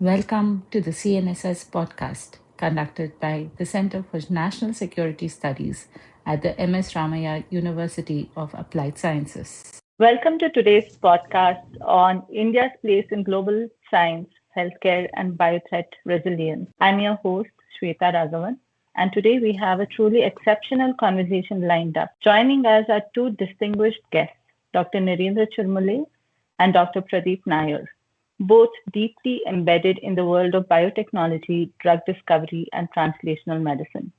Welcome to the CNSS Podcast, conducted by the Center for National Security Studies at the MS Ramaiah University of Applied Sciences. Welcome to today's podcast on India's place in global science, healthcare, and biotech resilience. I'm your host, Shwetha Raghavan, and today we have a truly exceptional conversation lined up. Joining us are two distinguished guests, Dr. Narendra Chirmule and Dr. Pradeep Nair, both deeply embedded in the world of biotechnology, drug discovery, and translational medicine.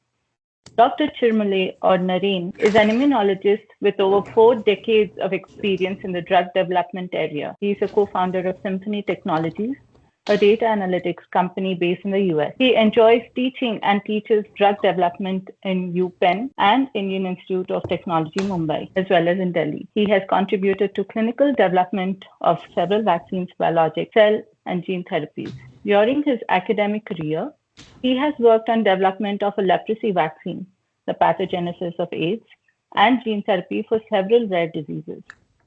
Dr. Chirmule or Naren is an immunologist with over 4 decades of experience in the drug development area. He is a co-founder of Symphony Technologies, a data analytics company based in the US. He enjoys teaching and teaches drug development in UPenn and Indian Institute of Technology, Mumbai, as well as in Delhi. He has contributed to clinical development of several vaccines, biologics, cell and gene therapies. During his academic career, he has worked on development of a leprosy vaccine, the pathogenesis of AIDS, and gene therapy for several rare diseases.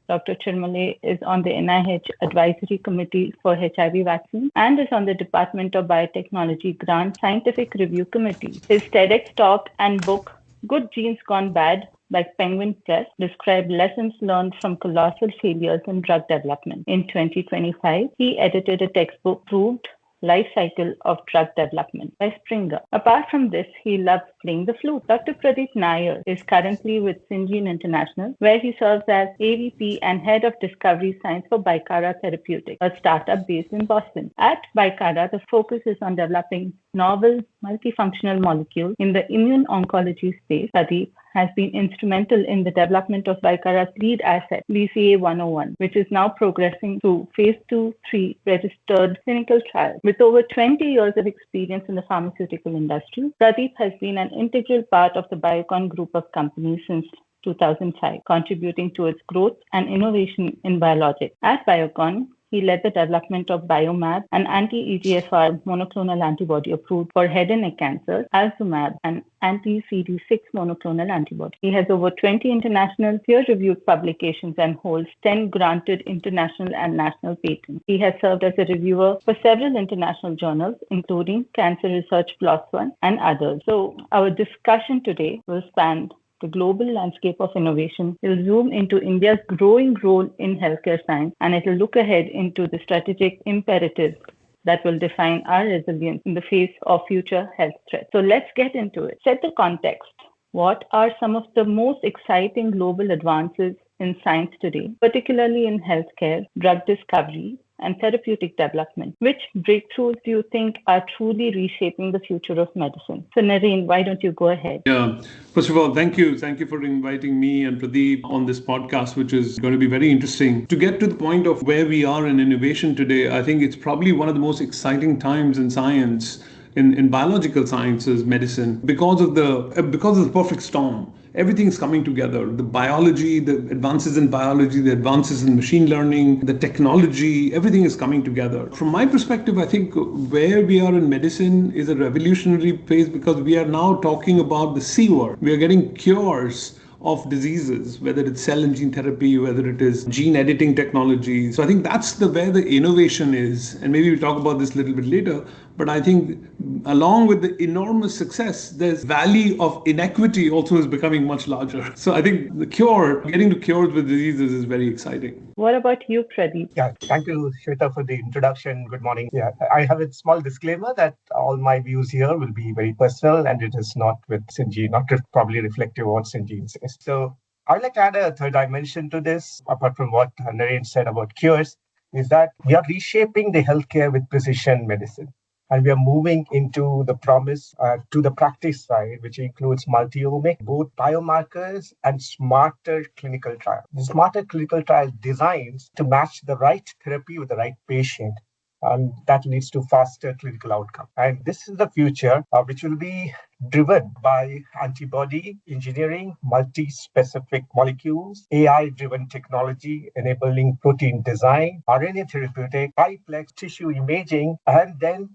Dr. Chirmule is on the NIH Advisory Committee for HIV vaccines and is on the Department of Biotechnology Grant Scientific Review Committee. His TEDx talk and book, Good Genes Gone Bad by Penguin Press, describe lessons learned from colossal failures in drug development. In 2025, he edited a textbook, Proved Life Cycle of Drug Development by Springer. Apart from this, he loves playing the flute. Dr. Pradeep Nair is currently with Syngene International, where he serves as AVP and Head of Discovery Science for Bicara Therapeutics, a startup based in Boston. At Bicara, the focus is on developing novel multifunctional molecules in the immune oncology space. Pradeep has been instrumental in the development of Bicara's lead asset, BCA101, which is now progressing through phase 2-3 registered clinical trials. With over 20 years of experience in the pharmaceutical industry, Pradeep has been an integral part of the Biocon group of companies since 2005, contributing to its growth and innovation in biologics. At Biocon, he led the development of Biomab, an anti-EGFR monoclonal antibody approved for head and neck cancer, Alzumab, an anti-CD6 monoclonal antibody. He has over 20 international peer-reviewed publications and holds 10 granted international and national patents. He has served as a reviewer for several international journals, including Cancer Research PLOS One and others. So our discussion today will span the global landscape of innovation. Will zoom into India's growing role in healthcare science, and it will look ahead into the strategic imperatives that will define our resilience in the face of future health threats. So let's get into it. Set the context. What are some of the most exciting global advances in science today, particularly in healthcare, drug discovery, and therapeutic development? Which breakthroughs do you think are truly reshaping the future of medicine? So Naren, why don't you go ahead? Yeah. First of all, thank you. Thank you for inviting me and Pradeep on this podcast, which is going to be very interesting. To get to the point of where we are in innovation today, I think it's probably one of the most exciting times in science, in biological sciences, medicine, because of the perfect storm. Everything's coming together. The biology, the advances in biology, the advances in machine learning, the technology, everything is coming together. From my perspective, I think where we are in medicine is a revolutionary phase because we are now talking about the C word. We are getting cures of diseases, whether it's cell and gene therapy, whether it is gene editing technology. So I think that's where the innovation is. And maybe we'll talk about this a little bit later. But I think along with the enormous success, there's valley of inequity also is becoming much larger. So I think getting to cures with diseases is very exciting. What about you, Pradeep? Yeah, thank you, Shweta, for the introduction. Good morning. Yeah, I have a small disclaimer that all my views here will be very personal and it is not with Syngene, not probably reflective of what Syngene says. So I'd like to add a third dimension to this, apart from what Naren said about cures, is that we are reshaping the healthcare with precision medicine. And we are moving into the promise to the practice side, which includes multi-omic, both biomarkers and smarter clinical trials. The smarter clinical trial designs to match the right therapy with the right patient. And that leads to faster clinical outcome. And this is the future, which will be driven by antibody engineering, multi-specific molecules, AI-driven technology enabling protein design, RNA therapeutic, high-plex tissue imaging, and then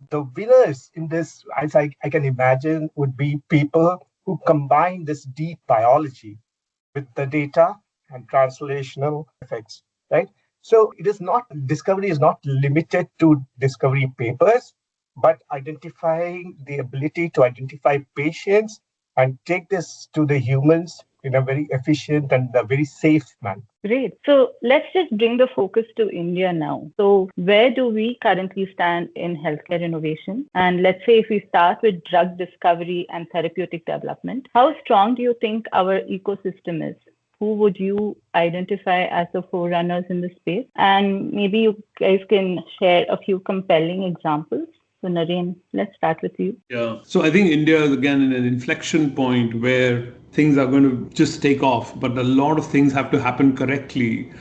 the winners in this, as I can imagine, would be people who combine this deep biology with the data and translational effects, right? So discovery is not limited to discovery papers, but identifying the ability to identify patients and take this to the humans in a very efficient and a very safe manner. Great. So let's just bring the focus to India now. So where do we currently stand in healthcare innovation? And let's say if we start with drug discovery and therapeutic development, how strong do you think our ecosystem is? Who would you identify as the forerunners in this space? And maybe you guys can share a few compelling examples. So Naren, let's start with you. Yeah. So I think India is again in an inflection point where things are going to just take off, but a lot of things have to happen correctly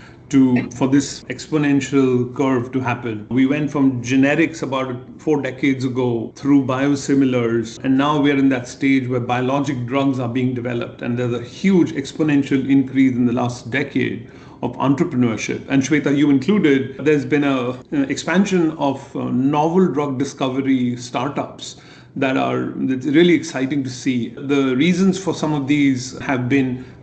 for this exponential curve to happen. We went from generics about 4 decades ago through biosimilars, and now we're in that stage where biologic drugs are being developed, and there's a huge exponential increase in the last decade of entrepreneurship. And Shwetha, you included, there's been an expansion of novel drug discovery startups that's really exciting to see. The reasons for some of these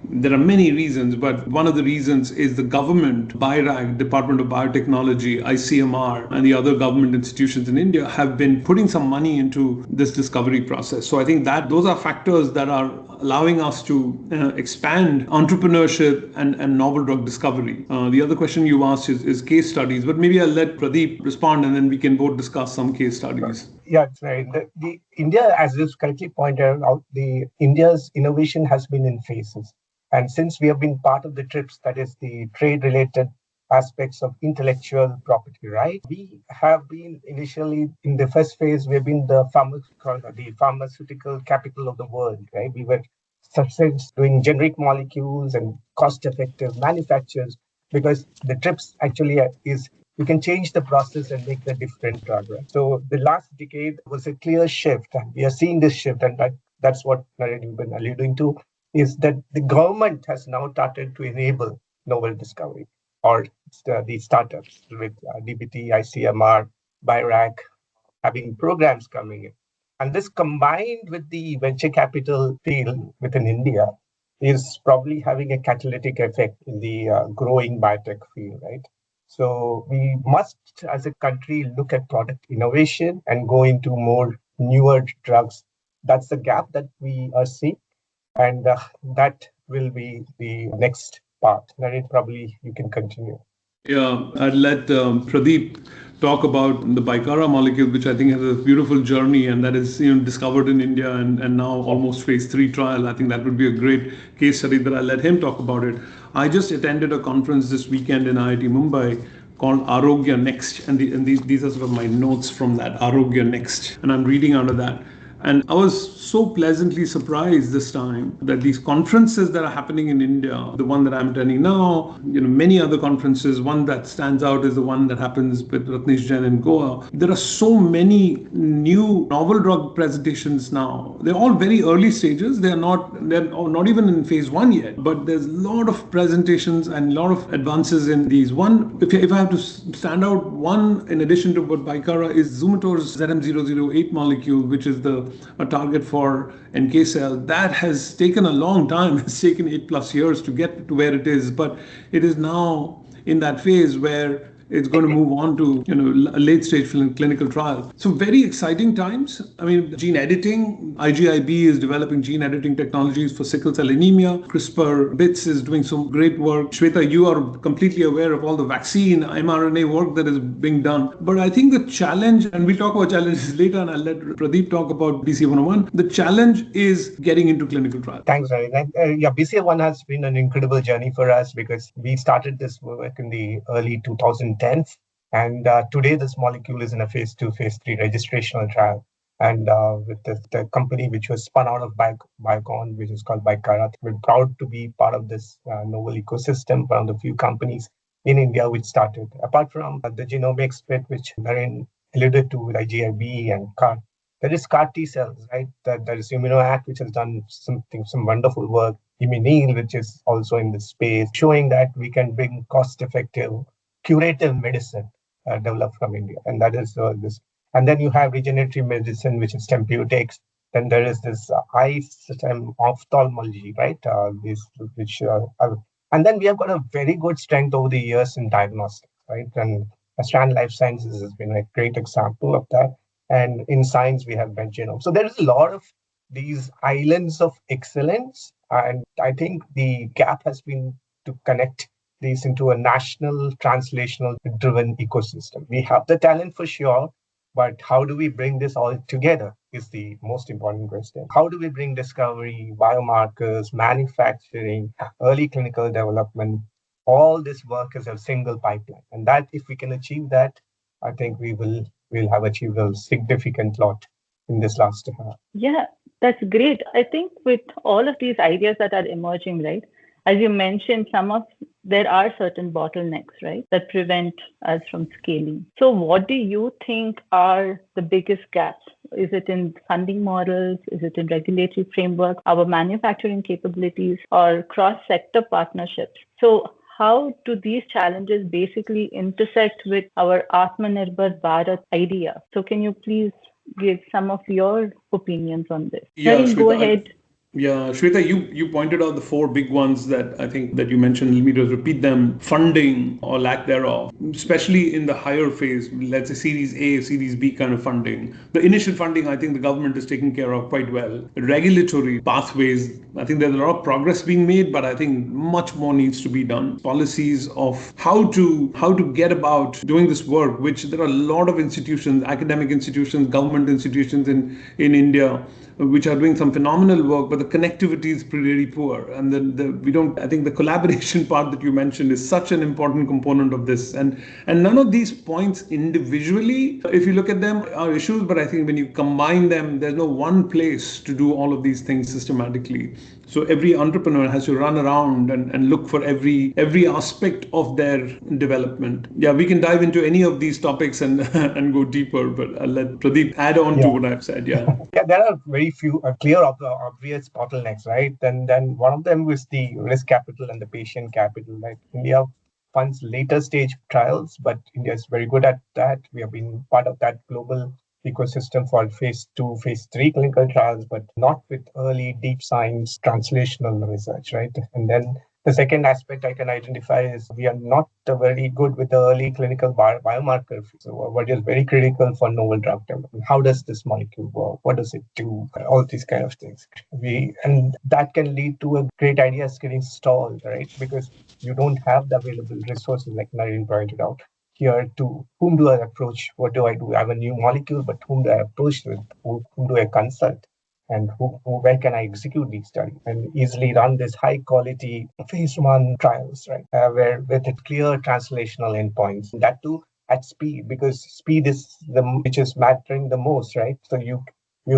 there are many reasons, but one of the reasons is the government, BIRAG, Department of Biotechnology, ICMR, and the other government institutions in India have been putting some money into this discovery process. So I think that those are factors that are allowing us to expand entrepreneurship and novel drug discovery. The other question you asked is case studies, but maybe I'll let Pradeep respond and then we can both discuss some case studies. Yeah, that's right. The India, as you correctly pointed out, India's innovation has been in phases. And since we have been part of the TRIPS, that is the trade-related aspects of intellectual property, right? We have been initially in the first phase, we've been the pharmaceutical capital of the world, right? We were doing generic molecules and cost-effective manufacturers because the TRIPS actually is you can change the process and make the different drug, right? So the last decade was a clear shift, and we are seeing this shift, and that's what Narendra has been alluding to, is that the government has now started to enable novel discovery, or the startups with DBT, ICMR, BIRAC, having programs coming in. And this combined with the venture capital field within India is probably having a catalytic effect in the growing biotech field, right? So we must, as a country, look at product innovation and go into more newer drugs. That's the gap that we are seeing. And that will be the next part. Narendra, probably you can continue. Yeah, I'd let Pradeep talk about the bicara molecule, which I think has a beautiful journey and that is discovered in India and now almost phase 3 trial. I think that would be a great case study that I'll let him talk about it. I just attended a conference this weekend in IIT Mumbai called Arogya Next, and these are sort of my notes from that, Arogya Next, and I'm reading out of that. And I was so pleasantly surprised this time that these conferences that are happening in India, the one that I'm attending now, many other conferences, one that stands out is the one that happens with Ratnesh Jain in Goa. There are so many new novel drug presentations now. They're all very early stages. They're not even in phase 1 yet, but there's a lot of presentations and a lot of advances in these. One, if I have to stand out one in addition to what Bicara is Zumator's ZM008 molecule, which is a target for NK cell. That has taken a long time. It's taken 8+ years to get to where it is, but it is now in that phase where it's going to move on to a late stage clinical trial. So very exciting times. I mean, gene editing, IGIB is developing gene editing technologies for sickle cell anemia. CRISPR Bits is doing some great work. Shwetha, you are completely aware of all the vaccine mRNA work that is being done. But I think the challenge, and we'll talk about challenges later, and I'll let Pradeep talk about BCA101. The challenge is getting into clinical trials. Thanks, Ravi. BCA1 has been an incredible journey for us because we started this work in the early 2010s. And today, this molecule is in a phase 2, phase 3 registrational trial. And with the company which was spun out of Biocon, which is called Bicara, we're proud to be part of this novel ecosystem, one of the few companies in India which started. Apart from the genomics bit, which Naren alluded to with IGIB and CAR, there is CAR T cells, right? There is ImmunoAct, which has done some wonderful work. Immunil, which is also in this space, showing that we can bring cost-effective curative medicine developed from India. And that is this. And then you have regenerative medicine, which is therapeutics. Then there is this eye system ophthalmology, right? And then we have got a very good strength over the years in diagnostics. right? And Strand Life Sciences has been a great example of that. And in science, we have genome. So there is a lot of these islands of excellence. And I think the gap has been to connect these into a national translational driven ecosystem. We have the talent for sure, but how do we bring this all together is the most important question. How do we bring discovery, biomarkers, manufacturing, early clinical development, all this work as a single pipeline? And that, if we can achieve that, I think we'll have achieved a significant lot in this last. Yeah, that's great. I think with all of these ideas that are emerging, right? As you mentioned, there are certain bottlenecks, right, that prevent us from scaling. So what do you think are the biggest gaps? Is it in funding models? Is it in regulatory framework, our manufacturing capabilities, or cross-sector partnerships? So how do these challenges basically intersect with our Atmanirbhar Bharat idea? So can you please give some of your opinions on this? Yeah, Naren, go Shweta, ahead. Shweta, you pointed out the four big ones that I think that you mentioned. Let me just repeat them. Funding or lack thereof, especially in the higher phase, let's say Series A, Series B kind of funding. The initial funding, I think the government is taking care of quite well. Regulatory pathways, I think there's a lot of progress being made, but I think much more needs to be done. Policies of how to get about doing this work, which there are a lot of institutions, academic institutions, government institutions in India, which are doing some phenomenal work, but the connectivity is pretty poor. And I think the collaboration part that you mentioned is such an important component of this. And none of these points individually, if you look at them, are issues, but I think when you combine them, there's no one place to do all of these things systematically. So every entrepreneur has to run around and look for every aspect of their development. Yeah, we can dive into any of these topics and and go deeper, but I'll let Pradeep add on to what I've said. Yeah. Yeah, there are very few clear obvious bottlenecks, right? Then one of them was the risk capital and the patient capital. Right? India funds later stage trials, but India is very good at that. We have been part of that global ecosystem for phase 2, phase 3 clinical trials, but not with early deep science translational research, right? And then the second aspect I can identify is we are not very good with the early clinical biomarker. So what is very critical for novel drug development? How does this molecule work? What does it do? All these kind of things. And that can lead to a great ideas getting stalled, right? Because you don't have the available resources, like Naren pointed out. Here, to whom do I approach? What do I do? I have a new molecule, but whom do I approach with? Whom do I consult? And where can I execute these studies and easily run this high quality phase 1 trials, right? Where with clear translational endpoints, that too at speed, because speed is which is mattering the most, right? So you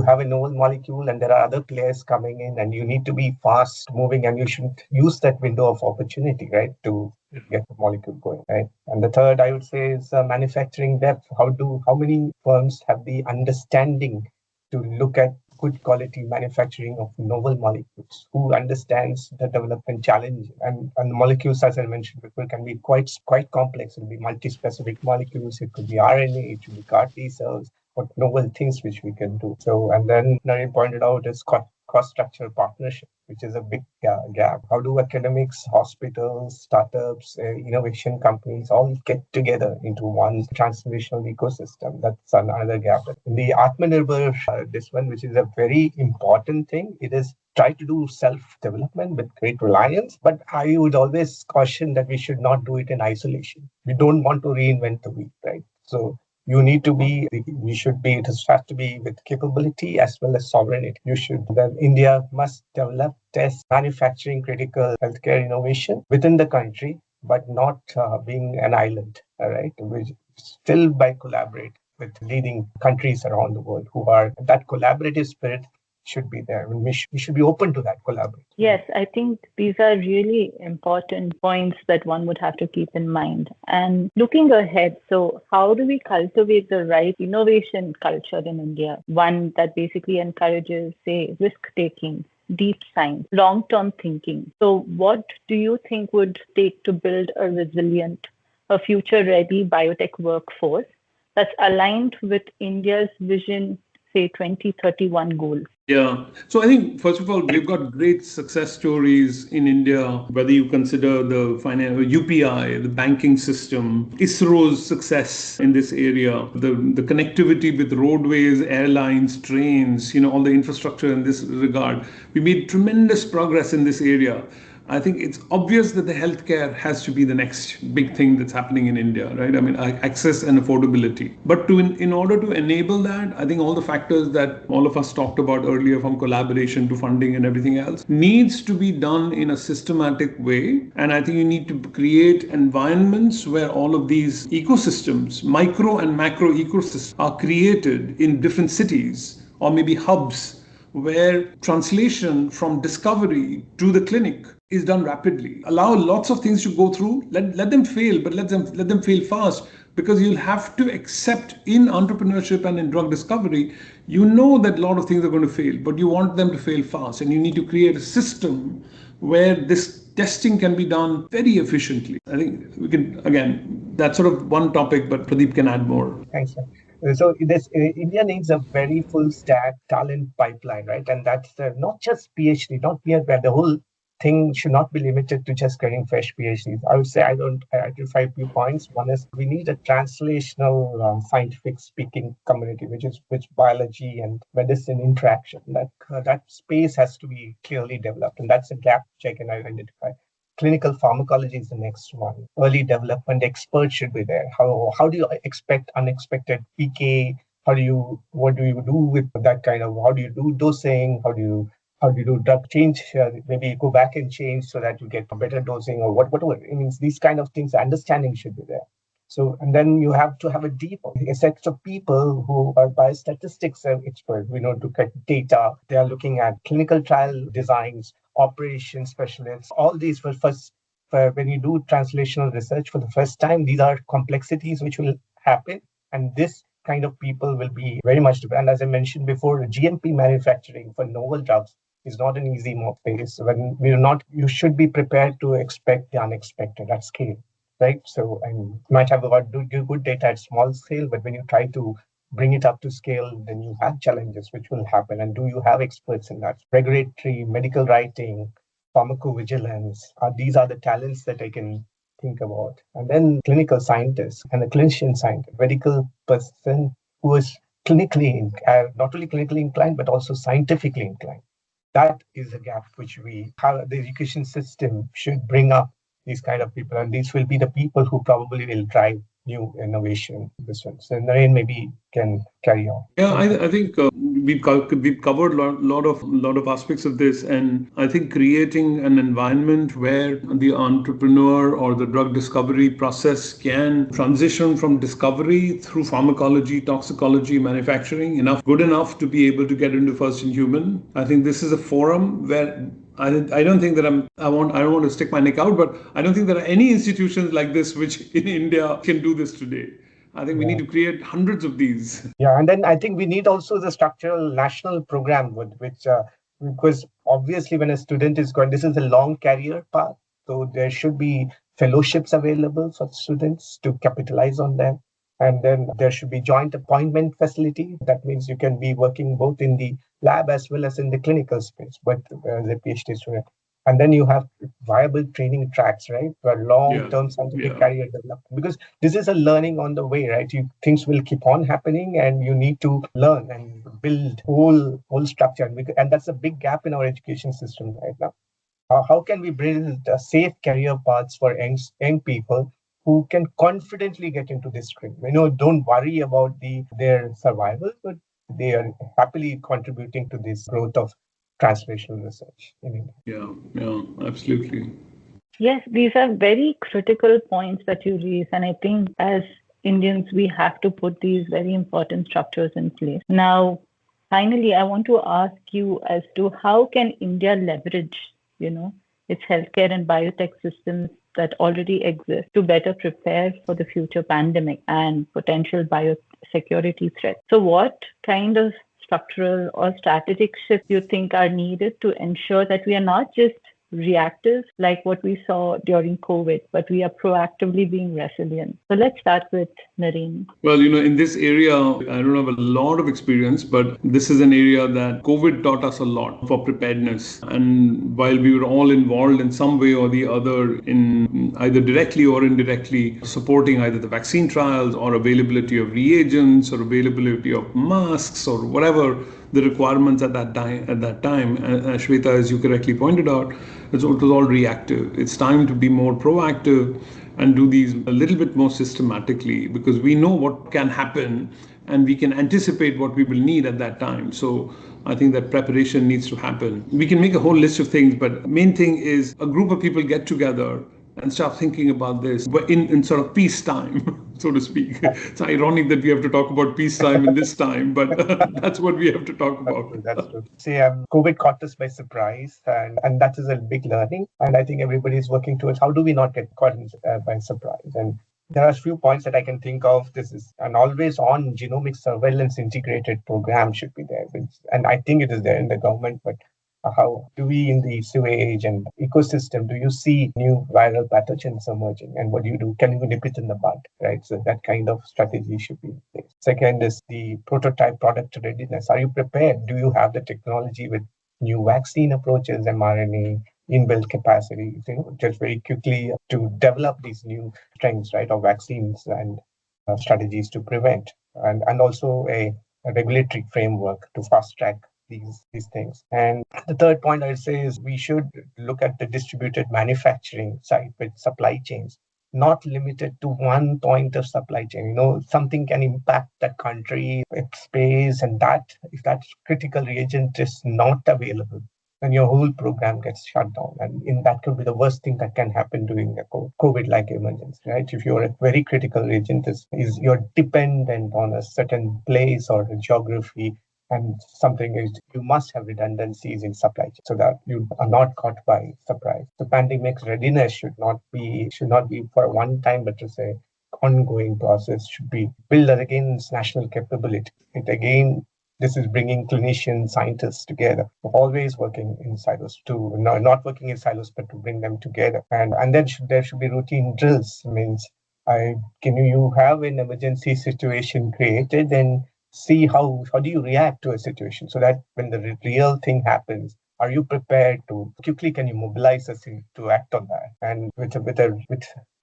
have a novel molecule and there are other players coming in and you need to be fast moving and you should use that window of opportunity, right, to get the molecule going, right? And the third I would say is manufacturing depth. How many firms have the understanding to look at good quality manufacturing of novel molecules, who understands the development challenge, and the molecules, as I mentioned before, can be quite complex. It will be multi-specific molecules, it could be RNA, it could be CAR T cells, what novel things which we can do. So, and then Naren pointed out is cross-structure partnership, which is a big gap. How do academics, hospitals, startups, innovation companies all get together into one transformational ecosystem? That's another gap. In the Atmanirbhar, this one, which is a very important thing, it is try to do self-development with great reliance, but I would always caution that we should not do it in isolation. We don't want to reinvent the wheel, right? So it has to be with capability as well as sovereignty. India must develop, test, manufacturing critical healthcare innovation within the country, but not being an island, all right? We still by collaborate with leading countries around the world who are that collaborative spirit should be there. We should be open to that collaboration. Yes, I think these are really important points that one would have to keep in mind. And looking ahead, so how do we cultivate the right innovation culture in India? One that basically encourages, say, risk-taking, deep science, long-term thinking. So what do you think would take to build a future-ready biotech workforce that's aligned with India's vision, say, 2031 goals? Yeah. So I think, first of all, we've got great success stories in India, whether you consider the UPI, the banking system, ISRO's success in this area, the connectivity with roadways, airlines, trains, all the infrastructure in this regard. We made tremendous progress in this area. I think it's obvious that the healthcare has to be the next big thing that's happening in India, right? I mean, access and affordability. But in order to enable that, I think all the factors that all of us talked about earlier, from collaboration to funding and everything else, needs to be done in a systematic way. And I think you need to create environments where all of these ecosystems, micro and macro ecosystems, are created in different cities or maybe hubs where translation from discovery to the clinic is done rapidly. Allow lots of things to go through. Let them fail, but let them fail fast, because you'll have to accept in entrepreneurship and in drug discovery, that a lot of things are going to fail, but you want them to fail fast, and you need to create a system where this testing can be done very efficiently. I think we can, again, that's sort of one topic, but Pradeep can add more. Thanks, sir. So India needs a very full stack talent pipeline, right? And that's not just PhD, not mere, where the whole thing should not be limited to just getting fresh PhDs. I would say I identify a few points. One is we need a translational scientific speaking community, which biology and medicine interaction. That space has to be clearly developed, and that's a gap which I can identify. Clinical pharmacology is the next one. Early development experts should be there. How do you expect unexpected PK? What do you do with that kind of? How do you do dosing? How do you do drug change? Maybe go back and change so that you get a better dosing, or whatever. It means these kind of things. Understanding should be there. So, and then you have to have a deep set of people who are biostatistics experts. To get data. They are looking at clinical trial designs, operations specialists. All these when you do translational research for the first time, these are complexities which will happen, and this kind of people will be very much. And as I mentioned before, GMP manufacturing for novel drugs is not an easy phase. You should be prepared to expect the unexpected at scale. Right. So, and you might have good data at small scale, but when you try to bring it up to scale, then you have challenges which will happen. And do you have experts in that? Regulatory, medical writing, pharmacovigilance. These are the talents that I can think about. And then clinical scientists and a clinician scientist, medical person who is clinically, not only clinically inclined, but also scientifically inclined. That is a gap which we have. The education system should bring up these kind of people, and these will be the people who probably will drive new innovation. This one. So Naren maybe can carry on. Yeah, I think we've covered a lot of aspects of this, and I think creating an environment where the entrepreneur or the drug discovery process can transition from discovery through pharmacology, toxicology, manufacturing, good enough to be able to get into first in human. I think this is a forum where I don't think that I don't want to stick my neck out, but I don't think there are any institutions like this which in India can do this today. I think we need to create hundreds of these. Yeah, and then I think we need also the structural national program because obviously when a student is going, this is a long career path, so there should be fellowships available for students to capitalize on them. And then there should be joint appointment facility. That means you can be working both in the lab as well as in the clinical space, but as a PhD student. And then you have viable training tracks, right? For long-term scientific career development. Because this is a learning on the way, right? Things will keep on happening, and you need to learn and build whole structure. And that's a big gap in our education system right now. How can we build safe career paths for young people who can confidently get into this stream? Don't worry about their survival, but they are happily contributing to this growth of translational research in India. Yeah, absolutely. Yes, these are very critical points that you raise. And I think as Indians, we have to put these very important structures in place. Now, finally, I want to ask you as to how can India leverage, its healthcare and biotech systems that already exist to better prepare for the future pandemic and potential biosecurity threats. So what kind of structural or strategic shifts you think are needed to ensure that we are not just reactive like what we saw during COVID, but we are proactively being resilient. So let's start with Nareen. Well, in this area, I don't have a lot of experience, but this is an area that COVID taught us a lot for preparedness. And while we were all involved in some way or the other in either directly or indirectly supporting either the vaccine trials or availability of reagents or availability of masks or whatever the requirements at that time, Shweta, as you correctly pointed out, it was all reactive. It's time to be more proactive and do these a little bit more systematically, because we know what can happen and we can anticipate what we will need at that time. So I think that preparation needs to happen. We can make a whole list of things, but main thing is a group of people get together and start thinking about this in sort of peacetime, so to speak. It's ironic that we have to talk about peacetime in this time, but that's what we have to talk about. That's true. See, COVID caught us by surprise, and that is a big learning. And I think everybody is working towards how do we not get caught by surprise. And there are a few points that I can think of. This is an always-on genomic surveillance integrated program should be there. And I think it is there in the government, but how do we in the sewage and ecosystem, do you see new viral pathogens emerging? And what do you do? Can you nip it in the bud, right? So that kind of strategy should be in place. Second is the prototype product readiness. Are you prepared? Do you have the technology with new vaccine approaches, mRNA, inbuilt capacity, just very quickly to develop these new strengths, right, of vaccines and strategies to prevent, and also a regulatory framework to fast track these things. And the third point I'd say is we should look at the distributed manufacturing side with supply chains, not limited to one point of supply chain. Something can impact that country, its space, and that if that critical reagent is not available, then your whole program gets shut down. And that could be the worst thing that can happen during a COVID-like emergency, right? If you're a very critical reagent, you're dependent on a certain place or a geography, and something is you must have redundancies in supply chain so that you are not caught by surprise. The pandemic readiness should not be for a one time, but to say ongoing process should be build against national capability. This is bringing clinicians, scientists together, always working in silos not working in silos, but to bring them together. And then there should be routine drills. Means, you have an emergency situation created, and see how do you react to a situation, so that when the real thing happens, are you prepared to quickly, can you mobilize us to act on that? And with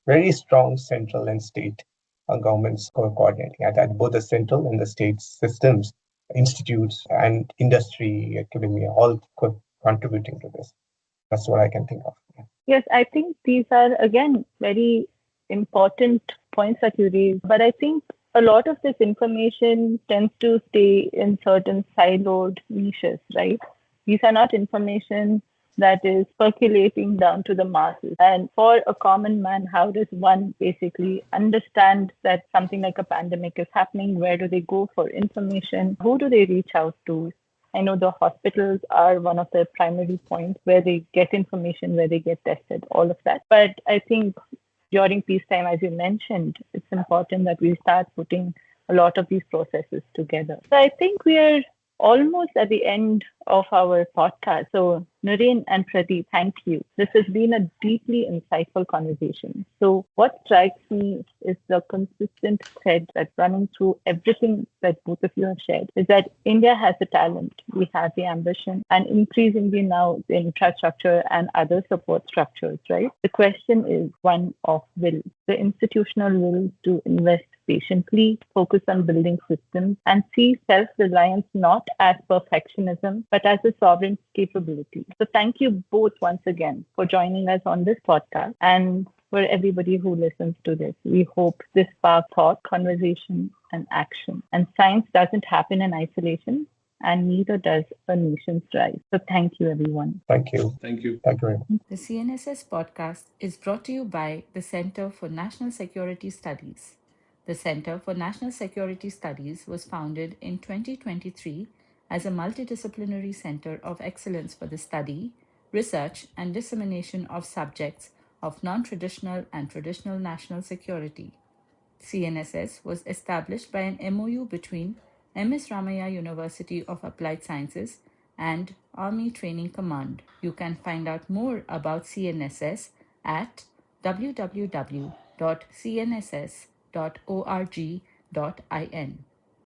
very strong central and state governments coordinating at both the central and the state systems, institutes and industry, academia, all contributing to this. That's what I can think of. Yes, I think these are again very important points that you raised, but I think a lot of this information tends to stay in certain siloed niches, right? These are not information that is percolating down to the masses. And for a common man, how does one basically understand that something like a pandemic is happening? Where do they go for information? Who do they reach out to? I know the hospitals are one of the primary points where they get information, where they get tested, all of that. But I think during peacetime, as you mentioned, it's important that we start putting a lot of these processes together. So I think we are almost at the end of our podcast. So Narendra and Pradeep, thank you. This has been a deeply insightful conversation. So what strikes me is the consistent thread that's running through everything that both of you have shared is that India has the talent, we have the ambition, and increasingly now the infrastructure and other support structures, right? The question is one of will, the institutional will to invest patiently, focus on building systems, and see self-reliance not as perfectionism, but as a sovereign capability. So thank you both once again for joining us on this podcast, and for everybody who listens to this. We hope this sparks thought, conversation, and action. And science doesn't happen in isolation, and neither does a nation thrive. So thank you, everyone. Thank you. Thank you. Thank you very much. The CNSS Podcast is brought to you by the Center for National Security Studies. The Center for National Security Studies was founded in 2023 as a multidisciplinary center of excellence for the study, research, and dissemination of subjects of non-traditional and traditional national security. CNSS was established by an MOU between MS Ramaiah University of Applied Sciences and Army Training Command. You can find out more about CNSS at www.cnss.org.in.